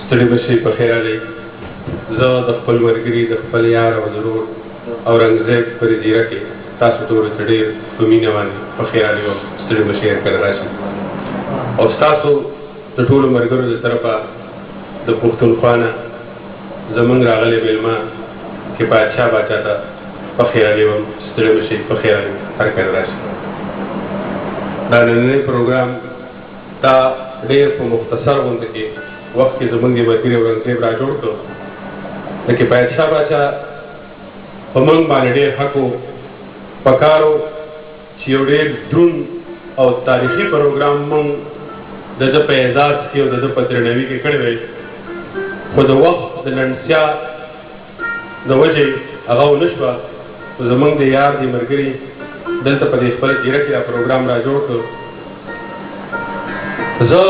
ستړي بشئ په خیر علي. زه د خپل ملګري د خپل یار او ضرور اورنګزیب پر زیره کې تاسو ټولو ته ډېر په مینه باندې په خیر علي وم. ستړي بشئ هرکله راشئ. او ستاسو د ټولو ملګرو د طرفه د پښتونخوا نه زمونږ راغلی مېلمه کفایت شاه باچا ته په خیر علي وم. ستړي بشئ په خیر علي هرکله راشئ. دا نننی پروګرام دا ډېر په مختصر غونډه کې وخت کې زمونږ د ملګري اورنګزیب را جوړ کړو. د کفایت شاه باچا په موږ باندې ډېر حق و پکار و چې یو ډېر دروند او تاریخي پروګرام موږ د ده په اعزاز کې او د ده په درناوي کې کړی وی، خو د وخت د لنډتیا د وجې هغه ونه شوه. زمونږ د یار د ملګري دلته په دې خپله ډیره کې دا پروګرام را جوړ کړ. زه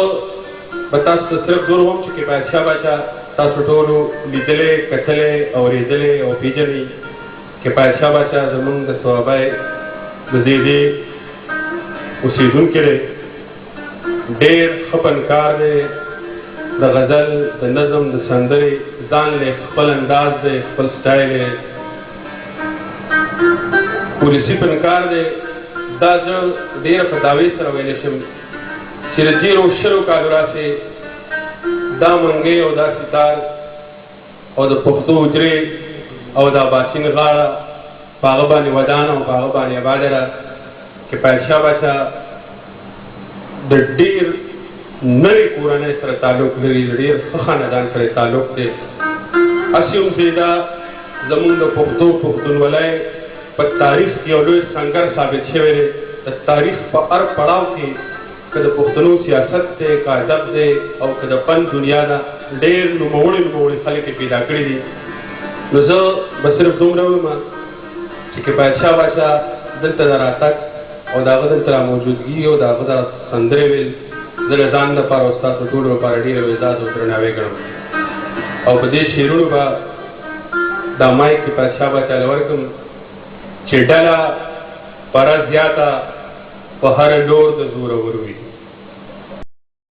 به تاسو ته صرف دور وم چې کفایت شاه باچا تاسو ټولو لیدلی، کتلی، اورېدلی او پېژنئ. کفایت شاه باچا زمونږ د صوابی د دې اوسېدونکی دی. ډېر ښه فنکار دی، د غزل، د نظم، د سندرې ځان لی خپل انداز دی، خپل سټایل دی. پولیسي فنکار دی. دا زه ډېره په دعوې سره ویلی شم چې د تېرو 100 کالو راسې دا منګۍ او دا ستار او د پښتو حجرې او دا باسین غاړه په هغه باندې ودانه او په هغه باندې اباده ده. کفایت شاه باچا د ډېر نوې کورنۍ سره تعلق لري، د ډېر ښه خاندان سره تعلق دی. هسې هم چې دا زمونږ د پښتونولۍ په تاریخ کې یو لوی سنګر ثابت شوی دی. د تاریخ په هر پړاو کې که د پښتنو سیاست دی، که ادب دی او که د فن دنیا ده، ډېر نوموړي خلک یې پیدا کړي دي. نو زه به صرف دومره ویم چې کفایت شاه باچا دلته د راتګ او د هغه دلته را موجودګي او د هغه د سندرې ویل زه د ځان لپاره او ستاسو ټولو لپاره ډېر عزت او درناوی ګڼم. او په دې شعرونو به دا مایک کفایت شاه باچا له ورکړم چې ډله پره زیاته په هر لور د زورور وي.